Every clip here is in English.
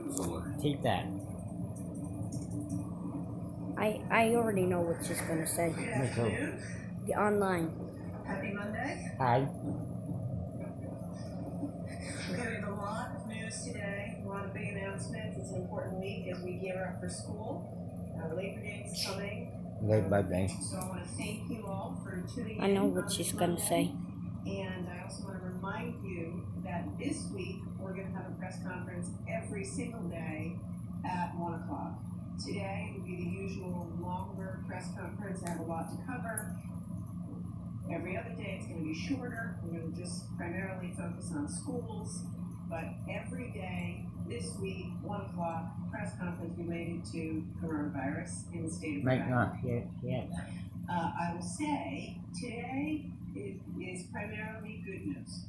Take that. I already know what she's gonna say. Me too. The online. Happy Monday. Hi. Okay, we have a lot of news today, a lot of big announcements. It's an important week as we gear up for school. Labor Day is coming. Late by day. So I want to thank you all for tuning in. I know what she's gonna say. And I also want to remind you that this week we're going to have a press conference every single day at 1 o'clock. Today will be the usual longer press conference. I have a lot to cover. Every other day it's going to be shorter. We're going to just primarily focus on schools. But every day this week, 1 o'clock, press conference related to coronavirus in the state of Rhode Might Island. not hear yet. I will say today it is primarily good news.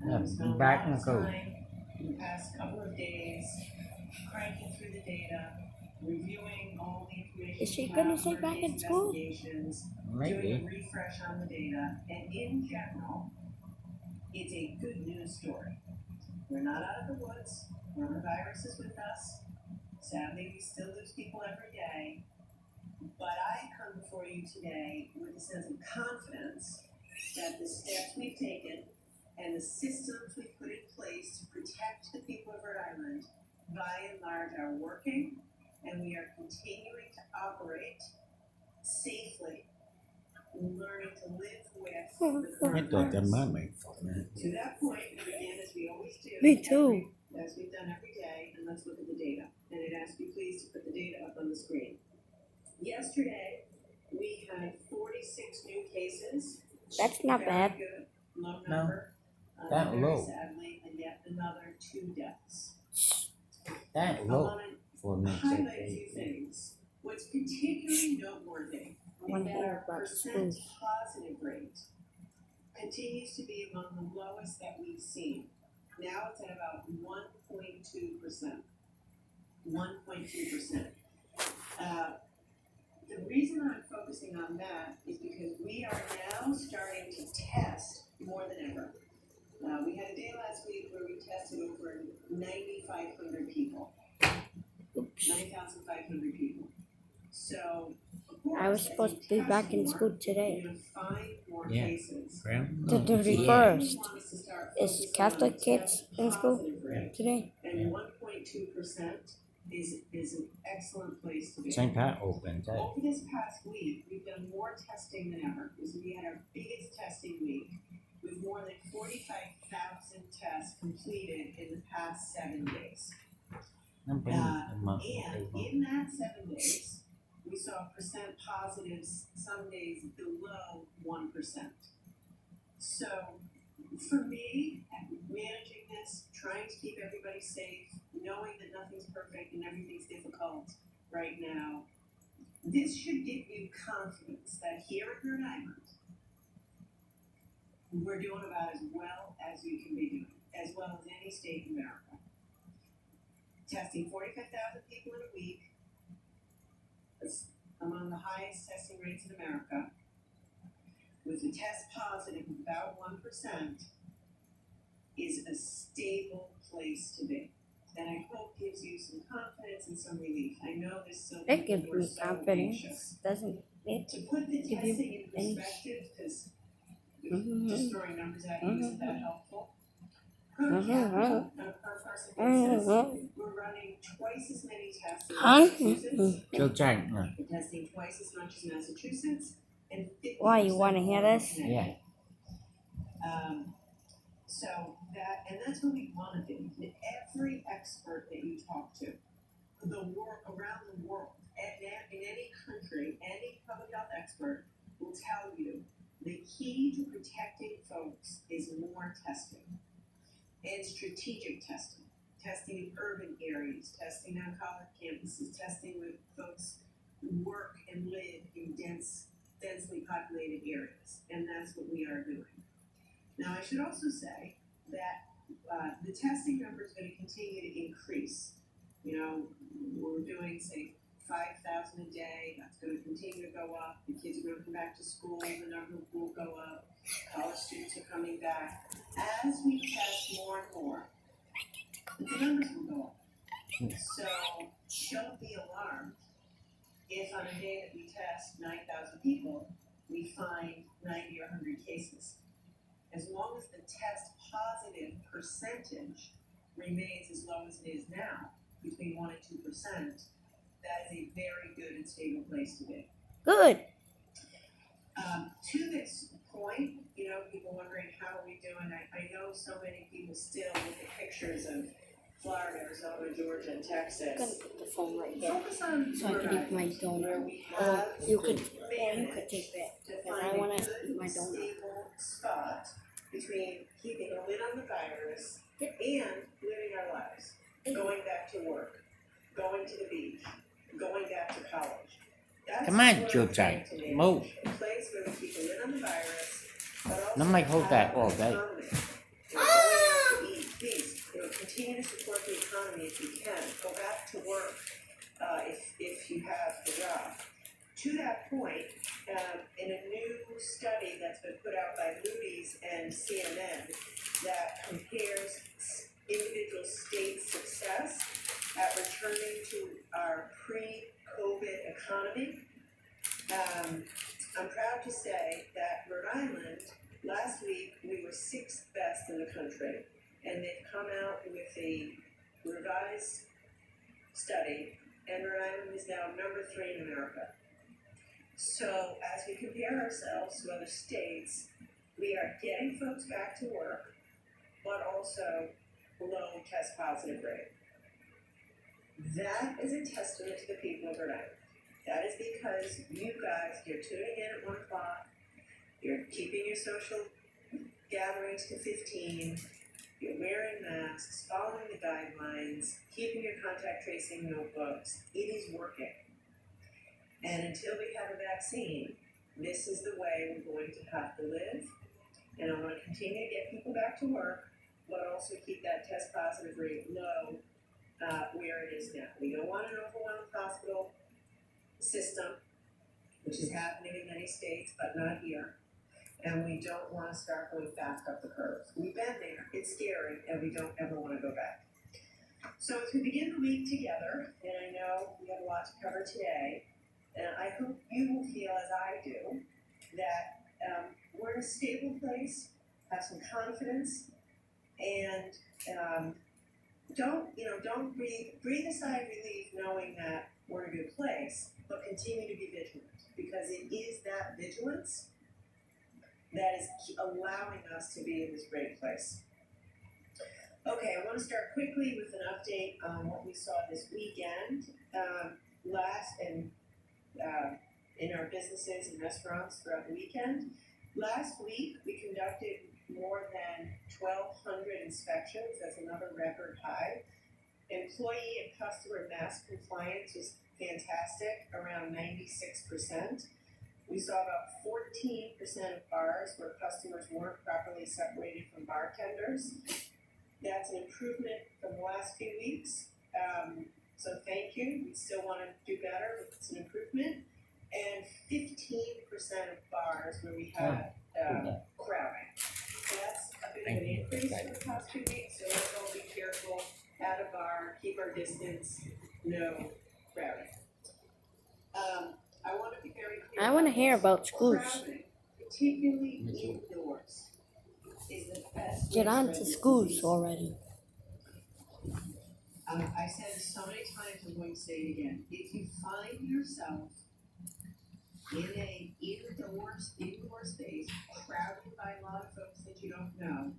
Yeah, Spent a back lot of and go. time in the past couple of days cranking through the data, reviewing all the information. Is she we gonna have, say learning back in these school? investigations, doing a Maybe. refresh on the data, and in general, it's a good news story. We're not out of the woods. Coronavirus is with us. Sadly, we still lose people every day. But I come before you today with a sense of confidence that the steps we've taken and the systems we've put in place to protect the people of Rhode Island, by and large, are working, and we are continuing to operate safely, learning to live with the I thought that coronavirus. might make fun. To that point, we begin as we always do. Me too. As we've done every day, and let's look at the data. And I'd ask you please to put the data up on the screen. Yesterday, we had 46 new cases. That's not Very bad. good. Low No, number. that Very low. sadly, and yet another 2 deaths. That I low want for to me. highlight a few things. What's particularly noteworthy One is that here our about percent schools. positive rate continues to be among the lowest that we've seen. Now it's at about 1.2%. 1.2%. The reason I'm focusing on that is because we are now starting to test more than ever. We had a day last week where we tested over 9,500 people. Oops. 9,500 people. So, of course, I was supposed to be back in school today. you're going to find more Yeah. cases. The 31st. Is Catholic kids in school today? And 1.2% is an excellent place to be. St. Pat opened that. Over this past week, we've done more testing than ever because we had our biggest testing week with more than 45,000 tests completed in the past 7 days. And in that 7 days, we saw percent positives some days below 1%. So for me, managing this, trying to keep everybody safe, knowing that nothing's perfect and everything's difficult right now, this should give you confidence that here in Rhode Island, we're doing about as well as you can be doing, as well as any state in America. Testing 45,000 people in a week, that's among the highest testing rates in America, with a test positive of about 1%, is a stable place to be. And I hope gives you some confidence and some relief. I know this so It gives we're me so confidence, anxious. doesn't it? To put the Give you testing in any- perspective, because Mhm. just throwing numbers at you isn't that helpful. Per Mhm. capita, on a per person basis, we're running twice as many tests in Huh? Massachusetts. So tight. We're testing twice as much as Massachusetts, and 50% Why, you wanna hear more this? than Yeah. Connecticut. So that, and that's what we want to do. Every expert that you talk to, the work around the world, in any country, any public health expert will tell you the key to protecting folks is more testing and strategic testing. Testing in urban areas, testing on college campuses, testing with folks who work and live in densely populated areas, and that's what we are doing. Now, I should also say that the testing number is going to continue to increase. You know, we're doing, say, 5,000 a day. That's going to continue to go up. The kids are going to come back to school. The number will go up. College students are coming back. As we test more and more, the numbers will go up. So don't be alarmed if on a day that we test 9,000 people, we find 90 or 100 cases. As long as the test positive percentage remains as low as it is now, between 1% and 2%, that is a very good and stable place to be. Good. To this point, people wondering how are we doing. I know so many people still look at pictures of Florida, Arizona, Georgia, and I'm gonna Texas. put the phone right here Focus on so I can eat my where donut. we Or have you could managed take that to because find I want a to good, eat my donut. stable spot between keeping a lid on the virus and living our lives, going back to work, going to the beach, going back to college. That's Come on, what we're Joe trying to manage. move. A place where we keep a lid on the virus, but also No, Mike, hold that all have day. an economy. Going out to eat, please, continue to support the economy if you can. Go back to work if you have a job. To that point, in a new study that's been put out by Moody's and CNN that compares individual state success at returning to our pre-COVID economy, I'm proud to say that Rhode Island, last week, we were 6th best in the country, and they've come out with a revised study, and Rhode Island is now number 3 in America. So as we compare ourselves to other states, we are getting folks back to work, but also low test positive rate. That is a testament to the people of Rhode Island. That is because you guys, you're tuning in at 1 o'clock, you're keeping your social gatherings to 15, you're wearing masks, following the guidelines, keeping your contact tracing notebooks. It is working. And until we have a vaccine, this is the way we're going to have to live. And I want to continue to get people back to work, but also keep that test positive rate low where it is now. We don't want an overwhelmed hospital system, which is happening in many states, but not here. And we don't want to start going back up the curve. We've been there, it's scary, and we don't ever want to go back. So as we begin the week together, and I know we have a lot to cover today, and I hope you will feel as I do, that we're in a stable place, have some confidence, and don't breathe a sigh of relief knowing that we're in a good place, but continue to be vigilant, because it is that vigilance that is allowing us to be in this great place. Okay, I want to start quickly with an update on what we saw this weekend. In our businesses and restaurants throughout the weekend. Last week, we conducted more than 1,200 inspections. That's another record high. Employee and customer mask compliance was fantastic, around 96%. We saw about 14% of bars where customers weren't properly separated from bartenders. That's an improvement from the last few weeks. So thank you. We still want to do better, but it's an improvement. And 15% of bars where we had crowding. That's a bit of an increase in the past 2 weeks, so let's all be careful at a bar, keep our distance, no crowding. I want to be very clear. I want to hear about schools. Crowding, particularly indoors, is the best. Get on to schools already. I said it so many times, I'm going to say it again. If you find yourself in a indoor space, crowded by a lot of folks that you don't know,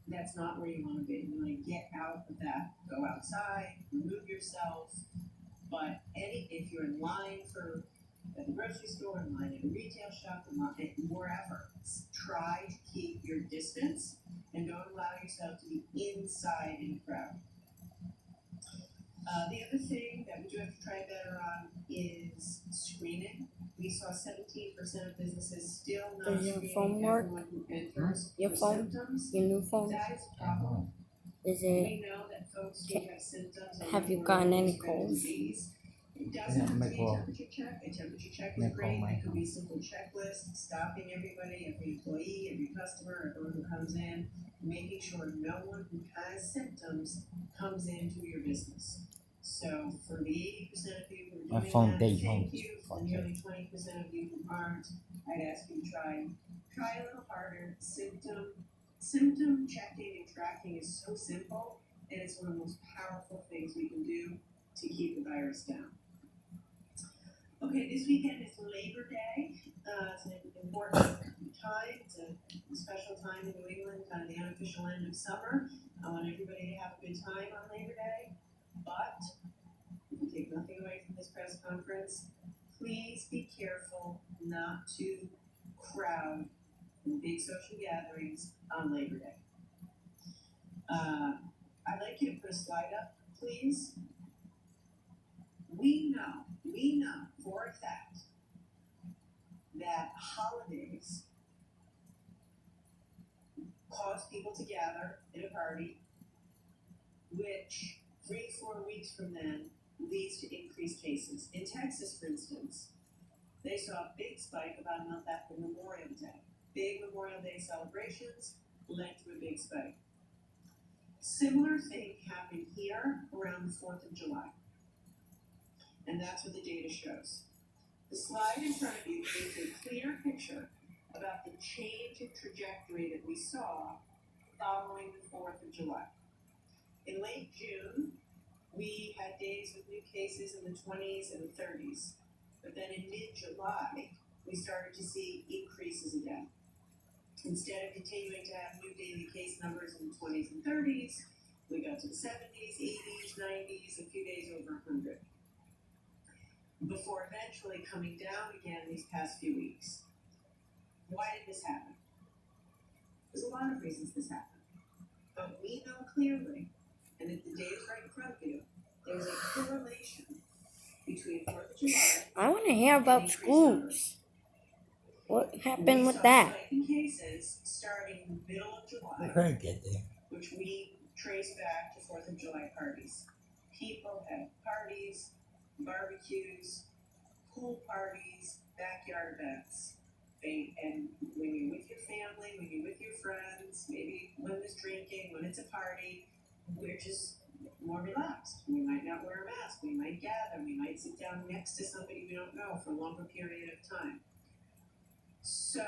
that's not where you want to be. You want to get out of that, go outside, remove yourself. But if you're in line at the grocery store, in line at a retail shop, in line wherever, try to keep your distance and don't allow yourself to be inside in a crowd. The other thing that we do have to try better on is screening. We saw 17% of businesses still not Does your screening phone work? everyone who enters Your for phone? symptoms. Your new phone? That is a problem. Is it? We know that folks who have symptoms Have you gotten any colds? It doesn't have to be a temperature check. A temperature check is great. It could be simple checklist, stopping everybody, every employee, every customer, everyone who comes in, making sure no one who has symptoms comes into your business. So for the 80% of you who My are doing phone that, day thank home. you. For the nearly 20% of you who aren't, I'd ask you to try a little harder. Symptom checking and tracking is so simple, and it's one of the most powerful things we can do to keep the virus down. Okay, this weekend is Labor Day. It's an important time. It's a special time in New England, kind of the unofficial end of summer. I want everybody to have a good time on Labor Day. But if you take nothing away from this press conference, please be careful not to crowd in big social gatherings on Labor Day. I'd like you to put a slide up, please. We know for a fact that holidays cause people to gather in a party, which 3-4 weeks from then leads to increased cases. In Texas, for instance, they saw a big spike about a month after Memorial Day. Big Memorial Day celebrations led to a big spike. Similar thing happened here around the 4th of July. And that's what the data shows. The slide in front of you gives a clear picture about the change in trajectory that we saw following the 4th of July. In late June, we had days with new cases in the 20s and the 30s. But then in mid-July, we started to see increases again. Instead of continuing to have new daily case numbers in the 20s and 30s, we got to the 70s, 80s, 90s, a few days over 100. Before eventually coming down again these past few weeks. Why did this happen? There's a lot of reasons this happened. But we know clearly, and if the data is right in front of you, there's a correlation between 4th of July. I want to hear about schools. What happened with that? We saw cases starting in the middle of July, Heard get there. which we trace back to 4th of July parties. People had parties, barbecues, pool parties, backyard events. And when you're with your family, when you're with your friends, maybe when there's drinking, when it's a party, we're just more relaxed. We might not wear a mask. We might gather. We might sit down next to somebody we don't know for a longer period of time. So,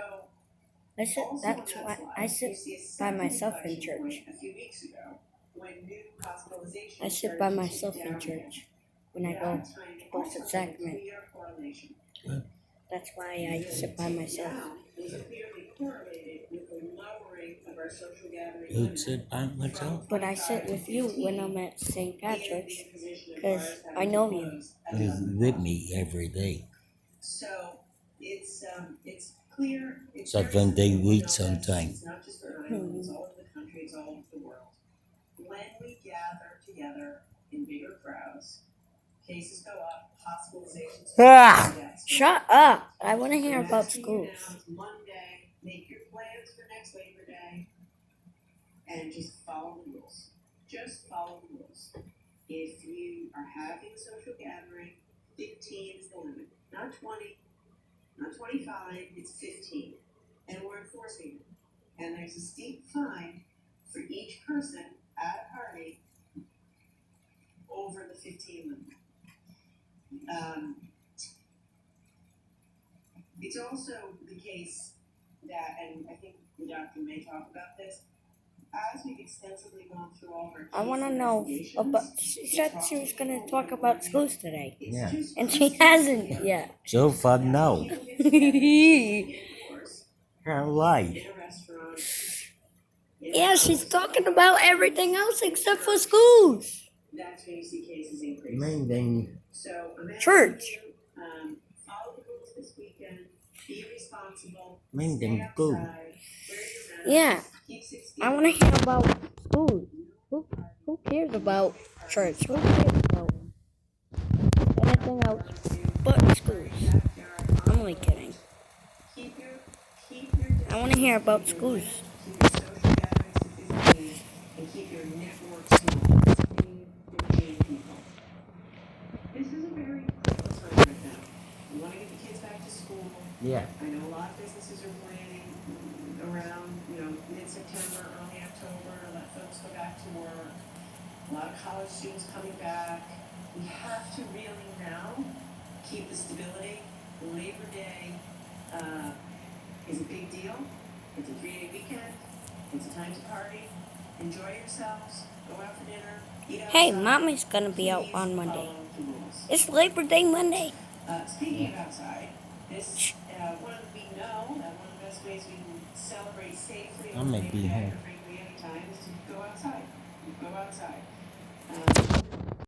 That's why I sit by myself in church. A few weeks ago, when new hospitalizations I sit by myself in church when I go to Blessed Sacrament. Good. That's why I sit by myself. You'd sit by myself? But I sit with you when I'm at St. Patrick's because I know you. You're with me every day. So it's clear. Except when they read sometime. It's not just for Ireland, it's all over the country, it's all over the world. When we gather together in bigger crowds, cases go up, hospitalizations go up. Shut up! I want to hear about schools. Monday, make your plans for next Labor Day, and just follow the rules. Just follow the rules. If you are having a social gathering, 15 is the limit. Not 20, not 25, it's 15. And we're enforcing it. And there's a steep fine for each person at a party over the 15 limit. It's also the case that, and I think the doctor may talk about this, as we've extensively gone through all of our I want to know about. She said she was going to talk about schools today, Yeah. and she hasn't yet. So far, no. Her life. Yeah, she's talking about everything else except for schools. That's when you see cases increase. Main thing. So, Church. Follow the rules this weekend. Be responsible. Main Stay thing, go. outside. Wear your mask. Yeah, Keep 6 feet I want to hear about schools. Who cares about church? Who cares about anything else but schools? I'm only kidding. Keep your I want to hear about schools. Keep your social gatherings to 15 and keep your network small. 15 people. This is a very critical time right now. We want to get the kids back to school. Yeah. I know a lot of businesses are planning around, mid-September, early October, let folks go back to work. A lot of college students coming back. we have to really now keep the stability. Labor Day is a big deal. It's a 3-day weekend. It's a time to party. Enjoy yourselves. Go out for dinner. Eat outside. Hey, Mommy's gonna be out Please on Monday. follow the rules. It's Labor Day Monday. Speaking of outside, this one of the, we know that one of the best ways we can celebrate safely I on may Labor be Day home. or frankly any time is to go outside. Go outside.